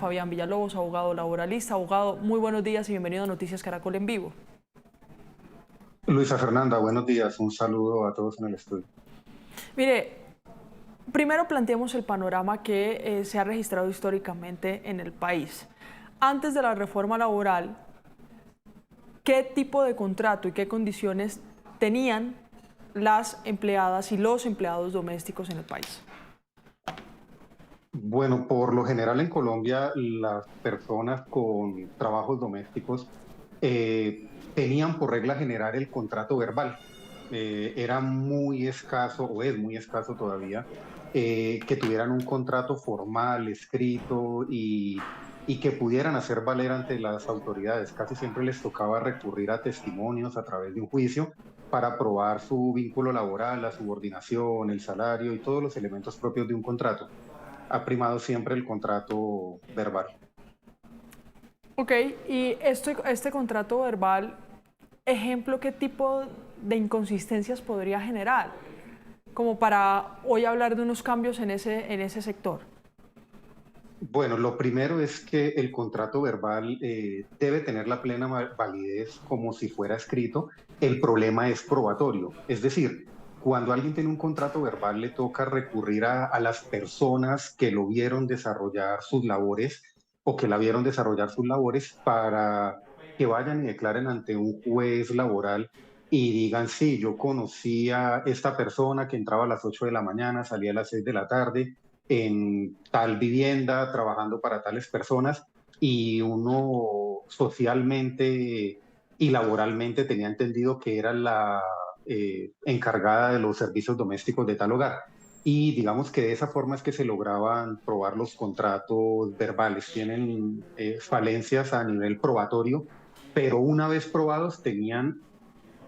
Fabián Villalobos, abogado laboralista. Abogado, muy buenos días y bienvenido a Noticias Caracol en Vivo. Luisa Fernanda, buenos días. Un saludo a todos en el estudio. Mire, primero planteemos el panorama que se ha registrado históricamente en el país. Antes de la reforma laboral, ¿qué tipo de contrato y qué condiciones tenían las empleadas y los empleados domésticos en el país? Bueno, por lo general en Colombia las personas con trabajos domésticos tenían por regla general el contrato verbal. Era muy escaso, o es muy escaso todavía, que tuvieran un contrato formal, escrito y que pudieran hacer valer ante las autoridades. Casi siempre les tocaba recurrir a testimonios a través de un juicio para probar su vínculo laboral, la subordinación, el salario y todos los elementos propios de un contrato. Ha primado siempre el contrato verbal. Ok, y este contrato verbal, ejemplo, ¿qué tipo de inconsistencias podría generar? Como para hoy hablar de unos cambios en ese sector. Bueno, lo primero es que el contrato verbal debe tener la plena validez como si fuera escrito. El problema es probatorio. Es decir, cuando alguien tiene un contrato verbal, le toca recurrir a las personas que lo vieron desarrollar sus labores o que la vieron desarrollar sus labores para que vayan y declaren ante un juez laboral y digan, sí, yo conocí a esta persona que entraba a las 8 de la mañana, salía a las 6 de la tarde en tal vivienda, trabajando para tales personas, y uno socialmente y laboralmente tenía entendido que era la encargada de los servicios domésticos de tal hogar. Y digamos que de esa forma es que se lograban probar los contratos verbales. Tienen falencias a nivel probatorio, pero una vez probados tenían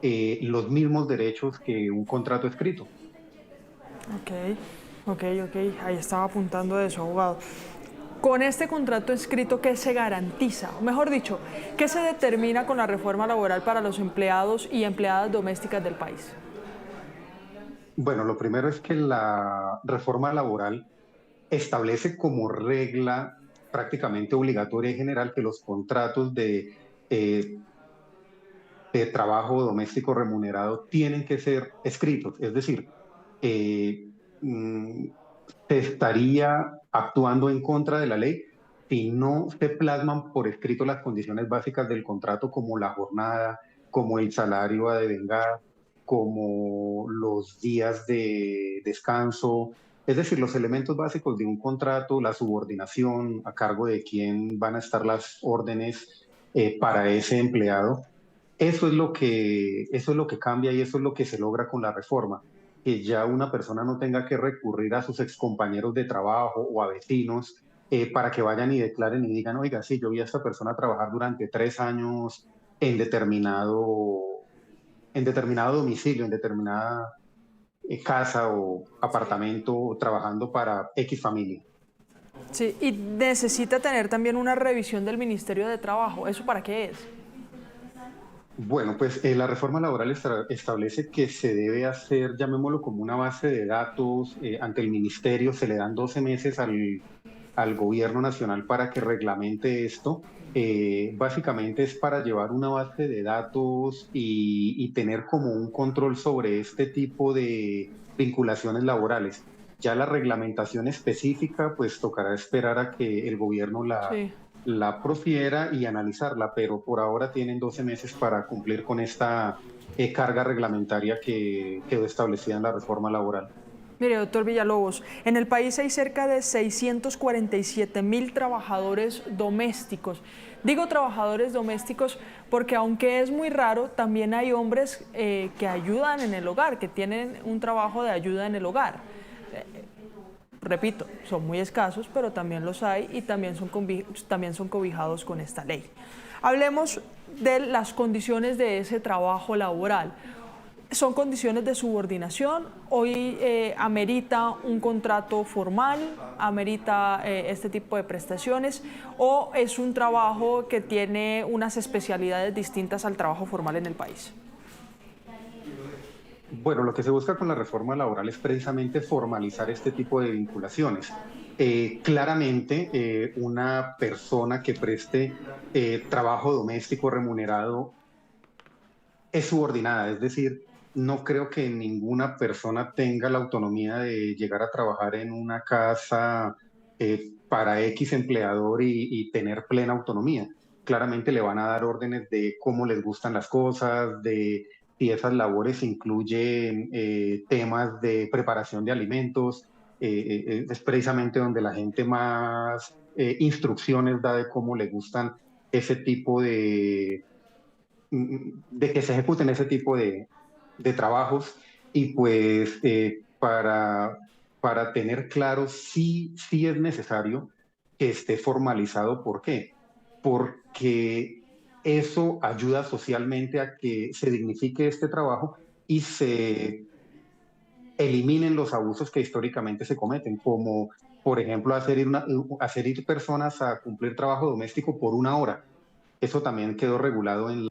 los mismos derechos que un contrato escrito. Ok, ok, ahí estaba apuntando eso, abogado. Con este contrato escrito, ¿qué se garantiza? O mejor dicho, ¿qué se determina con la reforma laboral para los empleados y empleadas domésticas del país? Bueno, lo primero es que la reforma laboral establece como regla prácticamente obligatoria y general que los contratos eh, de trabajo doméstico remunerado tienen que ser escritos. Es decir, eh, mm, se estaría actuando en contra de la ley si no se plasman por escrito las condiciones básicas del contrato, como la jornada, como el salario a devengar, como los días de descanso, es decir, los elementos básicos de un contrato, la subordinación, a cargo de quién van a estar las órdenes para ese empleado. Eso es lo que cambia y eso es lo que se logra con la reforma, que ya una persona no tenga que recurrir a sus excompañeros de trabajo o a vecinos para que vayan y declaren y digan, oiga, sí, yo vi a esta persona trabajar durante 3 años en determinado domicilio, en determinada casa o apartamento, trabajando para X familia. Sí, y necesita tener también una revisión del Ministerio de Trabajo. ¿Eso para qué es? Bueno, pues la reforma laboral establece que se debe hacer, llamémoslo como una base de datos ante el ministerio, se le dan 12 meses al gobierno nacional para que reglamente esto. Básicamente es para llevar una base de datos y tener como un control sobre este tipo de vinculaciones laborales. Ya la reglamentación específica, pues tocará esperar a que el gobierno Sí. la profiera y analizarla, pero por ahora tienen 12 meses para cumplir con esta carga reglamentaria que quedó establecida en la reforma laboral. Mire, doctor Villalobos, en el país hay cerca de 647.000 trabajadores domésticos. Digo trabajadores domésticos porque aunque es muy raro, también hay hombres que ayudan en el hogar, que tienen un trabajo de ayuda en el hogar. Repito, son muy escasos, pero también los hay y también son cobijados con esta ley. Hablemos de las condiciones de ese trabajo laboral. ¿Son condiciones de subordinación? ¿Hoy amerita un contrato formal? ¿Amerita este tipo de prestaciones? ¿O es un trabajo que tiene unas especialidades distintas al trabajo formal en el país? Bueno, lo que se busca con la reforma laboral es precisamente formalizar este tipo de vinculaciones. Claramente, una persona que preste trabajo doméstico remunerado es subordinada, es decir, no creo que ninguna persona tenga la autonomía de llegar a trabajar en una casa para X empleador y tener plena autonomía. Claramente le van a dar órdenes de cómo les gustan las cosas, de si esas labores incluyen temas de preparación de alimentos, es precisamente donde la gente más instrucciones da de cómo le gustan ese tipo de que se ejecuten ese tipo de trabajos y pues para tener claro sí es necesario que esté formalizado. ¿Por qué? Porque eso ayuda socialmente a que se dignifique este trabajo y se eliminen los abusos que históricamente se cometen, como por ejemplo hacer ir personas a cumplir trabajo doméstico por una hora. Eso también quedó regulado en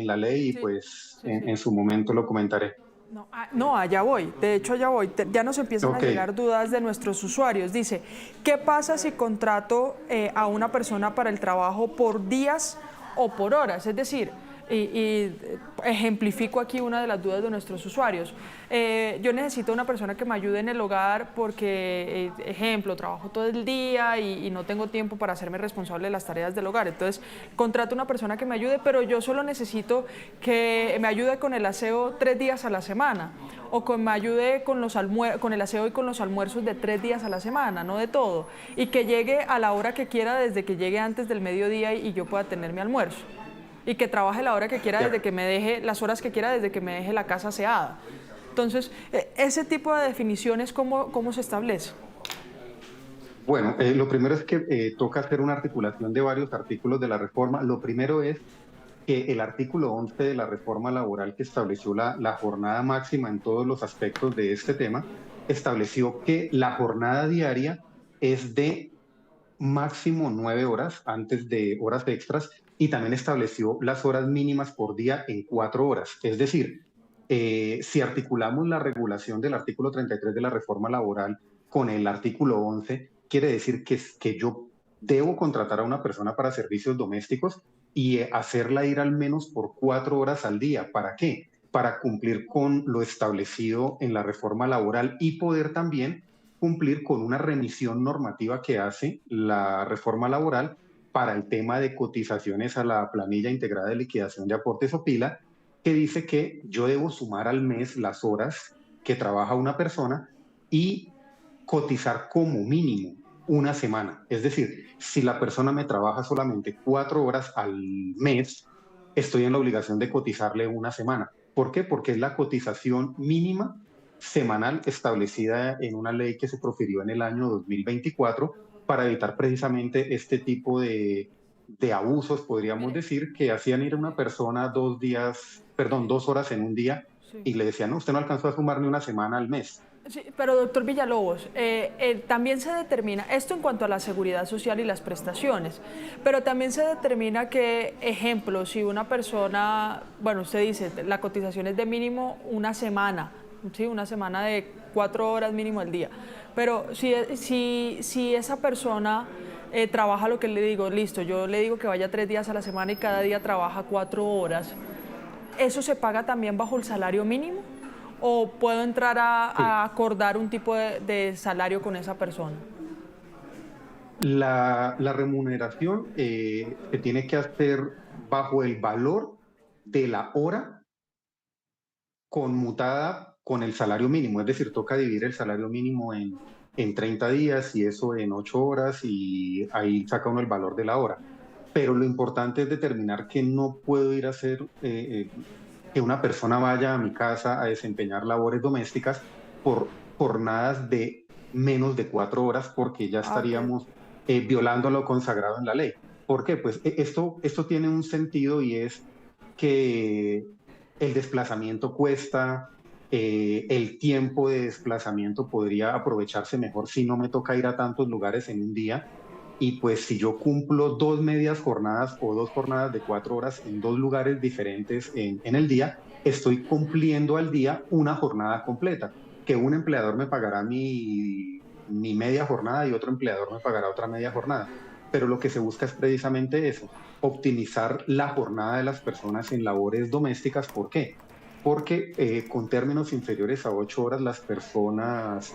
la ley y Sí, pues sí, sí. en su momento lo comentaré. No, no, allá voy. De hecho, allá voy. Ya nos empiezan a Ok, llegar dudas de nuestros usuarios. Dice, ¿qué pasa si contrato a una persona para el trabajo por días o por horas? Es decir, ejemplifico aquí una de las dudas de nuestros usuarios. Yo necesito una persona que me ayude en el hogar porque, ejemplo, trabajo todo el día y no tengo tiempo para hacerme responsable de las tareas del hogar. Entonces, contrato una persona que me ayude, pero yo solo necesito que me ayude con el aseo 3 días a la semana o que me ayude con, con el aseo y con los almuerzos de 3 días a la semana, no de todo. Y que llegue a la hora que quiera, desde que llegue antes del mediodía y yo pueda tener mi almuerzo y que trabaje la hora que quiera, ya. desde que me deje, las horas que quiera, desde que me deje la casa aseada. Entonces, ese tipo de definiciones, ¿cómo se establece? Bueno, lo primero es que toca hacer una articulación de varios artículos de la reforma. Lo primero es que el artículo 11 de la reforma laboral que estableció la jornada máxima en todos los aspectos de este tema, estableció que la jornada diaria es de máximo 9 horas antes de horas extras y también estableció las horas mínimas por día en 4 horas. Es decir, si articulamos la regulación del artículo 33 de la reforma laboral con el artículo 11, quiere decir que yo debo contratar a una persona para servicios domésticos y hacerla ir al menos por 4 horas al día. ¿Para qué? Para cumplir con lo establecido en la reforma laboral y poder también cumplir con una remisión normativa que hace la reforma laboral para el tema de cotizaciones a la planilla integrada de liquidación de aportes o pila, que dice que yo debo sumar al mes las horas que trabaja una persona y cotizar como mínimo una semana. Es decir, si la persona me trabaja solamente 4 horas al mes, estoy en la obligación de cotizarle una semana. ¿Por qué? Porque es la cotización mínima semanal establecida en una ley que se profirió en el año 2024 para evitar precisamente este tipo de abusos, podríamos Mire, decir, que hacían ir a una persona 2 días, perdón, 2 horas en un día sí. y le decían, no, usted no alcanzó a sumar ni una semana al mes. Sí, pero doctor Villalobos, también se determina, esto en cuanto a la seguridad social y las prestaciones, pero también se determina que, ejemplo, si una persona, bueno, usted dice, la cotización es de mínimo una semana, ¿sí? Una semana de 4 horas mínimo al día, pero si esa persona trabaja lo que le digo, listo, yo le digo que vaya 3 días a la semana y cada día trabaja 4 horas, ¿eso se paga también bajo el salario mínimo? ¿O puedo entrar Sí. a acordar un tipo de salario con esa persona? La remuneración se tiene que hacer bajo el valor de la hora conmutada con el salario mínimo, es decir, toca dividir el salario mínimo en 30 días y eso en 8 horas y ahí saca uno el valor de la hora. Pero lo importante es determinar que no puedo ir a hacer, que una persona vaya a mi casa a desempeñar labores domésticas por jornadas de menos de 4 horas porque ya Ah, ok. estaríamos violando lo consagrado en la ley. ¿Por qué? Pues esto tiene un sentido y es que el desplazamiento cuesta, el tiempo de desplazamiento podría aprovecharse mejor si no me toca ir a tantos lugares en un día. Y pues si yo cumplo 2 medias jornadas o 2 jornadas de 4 horas en 2 lugares diferentes en el día, estoy cumpliendo al día una jornada completa, que un empleador me pagará mi mi media jornada y otro empleador me pagará otra media jornada. Pero lo que se busca es precisamente eso, optimizar la jornada de las personas en labores domésticas. ¿Por qué? Porque con términos inferiores a 8 horas las personas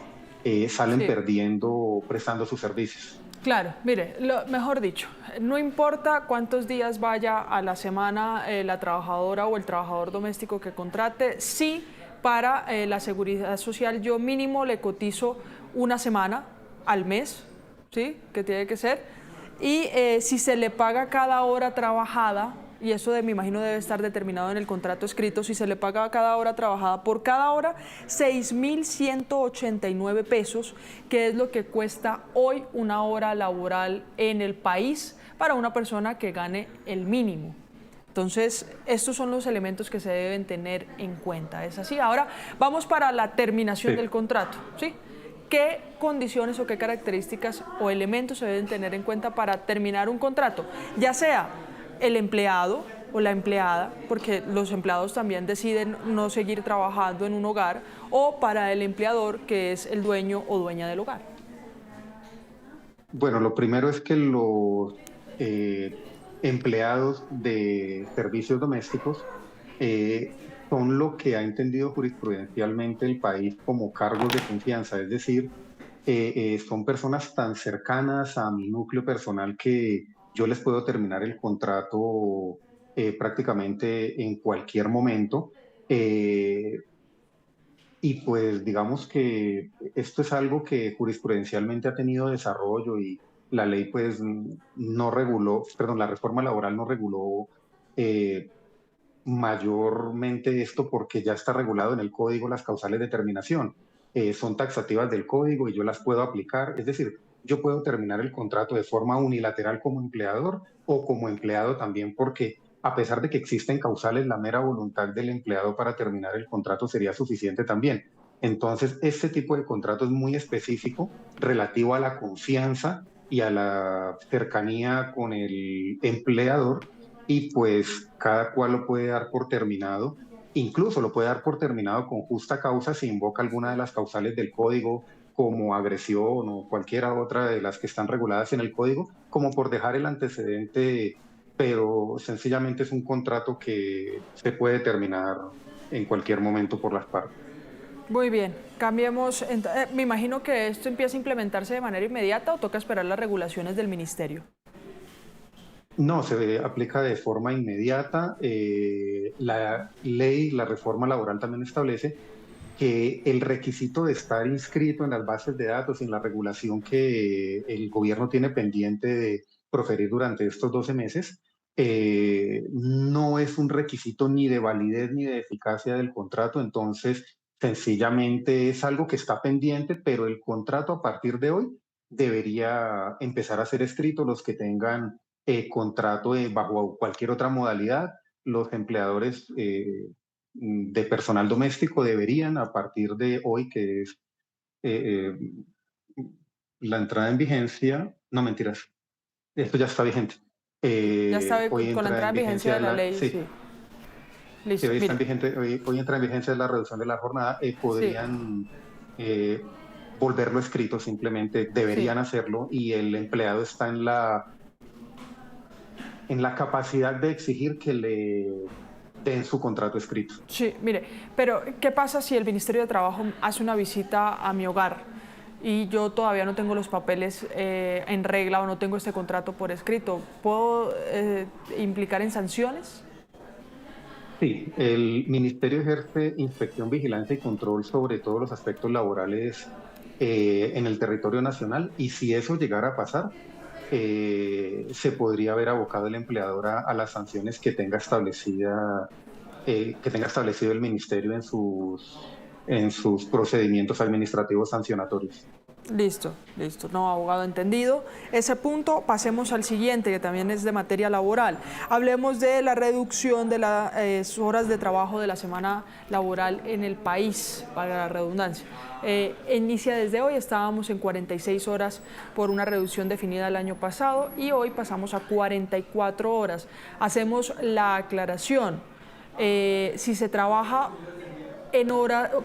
salen Sí. perdiendo prestando sus servicios. Claro, mire, mejor dicho, no importa cuántos días vaya a la semana la trabajadora o el trabajador doméstico que contrate, sí para la seguridad social yo mínimo le cotizo una semana al mes, ¿sí? Que tiene que ser, y si se le paga cada hora trabajada, y eso me imagino debe estar determinado en el contrato escrito, si se le paga cada hora trabajada, por cada hora 6.189 pesos, que es lo que cuesta hoy una hora laboral en el país para una persona que gane el mínimo. Entonces, estos son los elementos que se deben tener en cuenta. ¿Es así? Ahora vamos para la terminación Sí. del contrato, ¿sí? ¿Qué condiciones o qué características o elementos se deben tener en cuenta para terminar un contrato? Ya sea el empleado o la empleada, porque los empleados también deciden no seguir trabajando en un hogar, o para el empleador, que es el dueño o dueña del hogar. Bueno, lo primero es que los eh, empleados de servicios domésticos son lo que ha entendido jurisprudencialmente el país como cargos de confianza, es decir, son personas tan cercanas a mi núcleo personal que yo les puedo terminar el contrato prácticamente en cualquier momento. Eh, y pues digamos que esto es algo que jurisprudencialmente ha tenido desarrollo y la ley pues no reguló, perdón, la reforma laboral no reguló eh, mayormente esto porque ya está regulado en el código las causales de terminación. Son taxativas del código y yo las puedo aplicar. Es decir, yo puedo terminar el contrato de forma unilateral como empleador o como empleado también porque a pesar de que existen causales, la mera voluntad del empleado para terminar el contrato sería suficiente también. Entonces, este tipo de contrato es muy específico relativo a la confianza y a la cercanía con el empleador y pues cada cual lo puede dar por terminado, incluso lo puede dar por terminado con justa causa si invoca alguna de las causales del código como agresión o cualquiera otra de las que están reguladas en el código, como por dejar el antecedente, pero sencillamente es un contrato que se puede terminar en cualquier momento por las partes. Muy bien, cambiemos. Me imagino que esto empieza a implementarse de manera inmediata o toca esperar las regulaciones del ministerio. No, se aplica de forma inmediata. La ley, la reforma laboral también establece que el requisito de estar inscrito en las bases de datos y en la regulación que el gobierno tiene pendiente de proferir durante estos 12 meses no es un requisito ni de validez ni de eficacia del contrato, entonces sencillamente es algo que está pendiente, pero el contrato a partir de hoy debería empezar a ser escrito los que tengan contrato bajo cualquier otra modalidad, los empleadores de personal doméstico deberían, a partir de hoy, que es eh, la entrada en vigencia, no mentiras, esto ya está vigente. Ya está Hoy con la entra entrada en en vigencia vigencia de la la, ley, sí. sí, sí, Listo, hoy está en mire, vigente, hoy entra en vigencia la reducción de la jornada, sí, podrían volverlo escrito, simplemente sí. deberían hacerlo y el empleado está en la capacidad de exigir que le den su contrato escrito. Sí, mire, pero ¿qué pasa si el Ministerio de Trabajo hace una visita a mi hogar y yo todavía no tengo los papeles en regla o no tengo este contrato por escrito? ¿Puedo implicar en sanciones? Sí, el ministerio ejerce inspección, vigilancia y control sobre todos los aspectos laborales en el territorio nacional y si eso llegara a pasar, se podría ver abocado el empleador a las sanciones que tenga establecido el ministerio en sus procedimientos administrativos sancionatorios. Listo, listo. No, abogado, entendido. Ese punto, pasemos al siguiente, que también es de materia laboral. Hablemos de la reducción de las horas de trabajo de la semana laboral en el país, para la redundancia. Inicia desde hoy, estábamos en 46 horas por una reducción definida el año pasado y hoy pasamos a 44 horas. Hacemos la aclaración. Si se trabaja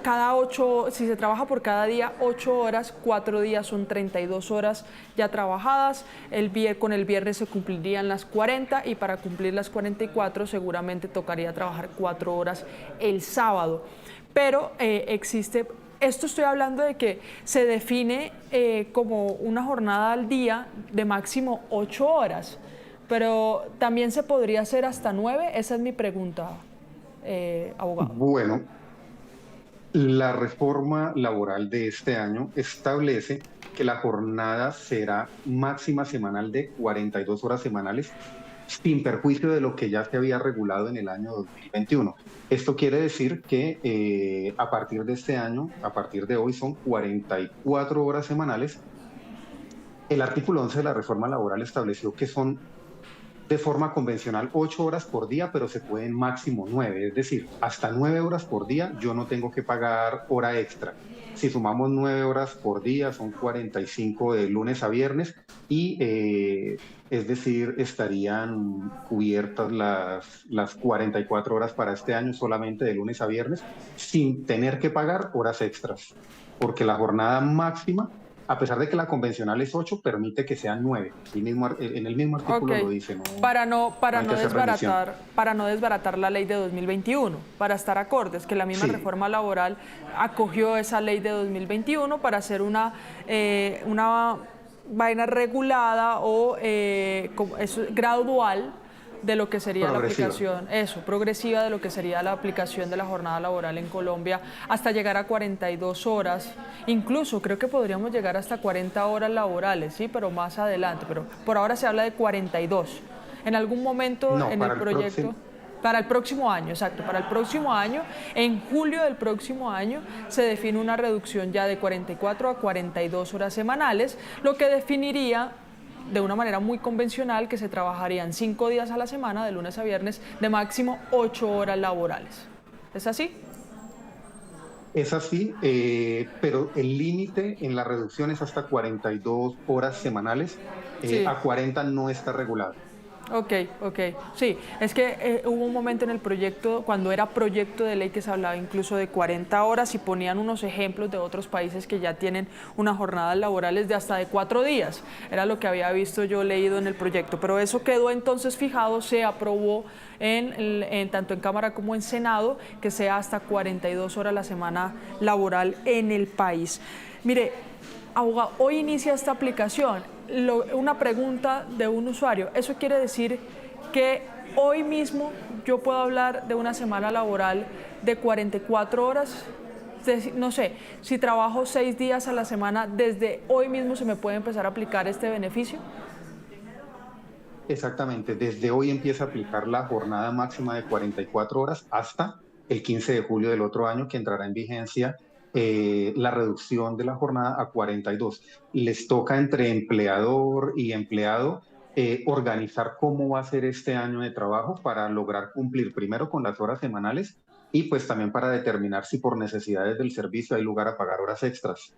cada 8, si se trabaja por cada día 8 horas, 4 días son 32 horas ya trabajadas. Con el viernes se cumplirían las 40 y para cumplir las 44 seguramente tocaría trabajar 4 horas el sábado. Pero esto estoy hablando de que se define como una jornada al día de máximo 8 horas, pero también se podría hacer hasta 9. Esa es mi pregunta, abogado. Bueno, la reforma laboral de este año establece que la jornada será máxima semanal de 42 horas semanales, sin perjuicio de lo que ya se había regulado en el año 2021. Esto quiere decir que a partir de este año, a partir de hoy, son 44 horas semanales. El artículo 11 de la reforma laboral estableció que son de forma convencional 8 horas por día, pero se pueden máximo 9, es decir, hasta 9 horas por día yo no tengo que pagar hora extra. Si sumamos 9 horas por día, son 45 de lunes a viernes y es decir, estarían cubiertas las 44 horas para este año solamente de lunes a viernes, sin tener que pagar horas extras, porque la jornada máxima, a pesar de que la convencional es 8, permite que sean 9. En el mismo artículo Ok, lo dice, no, para no, no hay que hacer revisión. para no desbaratar la ley de 2021, para estar acordes, que la misma Sí, reforma laboral acogió esa ley de 2021 para hacer una vaina regulada o gradual de lo que sería la progresiva. aplicación, progresiva de lo que sería la aplicación de la jornada laboral en Colombia hasta llegar a 42 horas, incluso creo que podríamos llegar hasta 40 horas laborales, sí, pero más adelante, pero por ahora se habla de 42. En algún momento No, en el proyecto, para el próximo año, exacto, para el próximo año, en julio del próximo año, se define una reducción ya de 44 a 42 horas semanales, lo que definiría de una manera muy convencional que se trabajarían 5 días a la semana, de lunes a viernes, de máximo 8 horas laborales. ¿Es así? Es así, pero el límite en la reducción es hasta 42 horas semanales, Sí. a 40 no está regulado. Ok. Sí, es que hubo un momento en el proyecto, cuando era proyecto de ley, que se hablaba incluso de 40 horas y ponían unos ejemplos de otros países que ya tienen unas jornadas laborales de hasta de 4 días. Era lo que había visto yo leído en el proyecto, pero eso quedó entonces fijado, se aprobó tanto en Cámara como en Senado, que sea hasta 42 horas la semana laboral en el país. Mire, abogado, hoy inicia esta aplicación. Una pregunta de un usuario. ¿Eso quiere decir que hoy mismo yo puedo hablar de una semana laboral de 44 horas? No sé, si trabajo 6 días a la semana, ¿desde hoy mismo se me puede empezar a aplicar este beneficio? Exactamente, desde hoy empieza a aplicar la jornada máxima de 44 horas hasta el 15 de julio del otro año, que entrará en vigencia la reducción de la jornada a 42. Les toca entre empleador y empleado organizar cómo va a ser este año de trabajo para lograr cumplir primero con las horas semanales y pues también para determinar si por necesidades del servicio hay lugar a pagar horas extras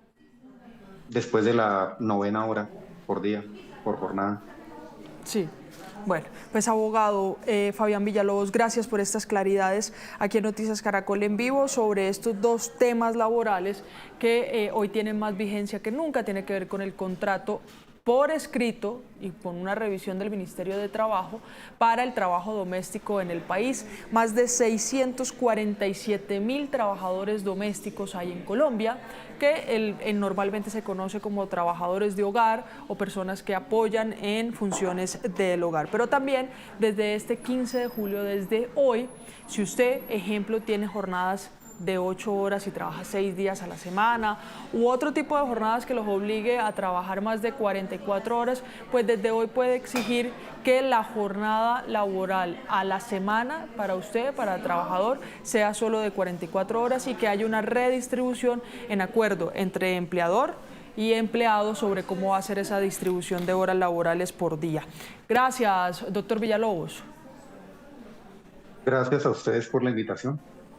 después de la 9ª hora por día, por jornada. Sí. Bueno, pues abogado Fabián Villalobos, gracias por estas claridades aquí en Noticias Caracol en vivo sobre estos dos temas laborales que hoy tienen más vigencia que nunca. Tiene que ver con el contrato por escrito y con una revisión del Ministerio de Trabajo para el trabajo doméstico en el país. Más de 647.000 trabajadores domésticos hay en Colombia, que normalmente se conoce como trabajadores de hogar o personas que apoyan en funciones del hogar. Pero también desde este 15 de julio, desde hoy, si usted, ejemplo, tiene jornadas de 8 horas y trabaja 6 días a la semana u otro tipo de jornadas que los obligue a trabajar más de 44 horas, pues desde hoy puede exigir que la jornada laboral a la semana para usted, para el trabajador, sea solo de 44 horas y que haya una redistribución en acuerdo entre empleador y empleado sobre cómo va a ser esa distribución de horas laborales por día. Gracias, doctor Villalobos. Gracias a ustedes por la invitación.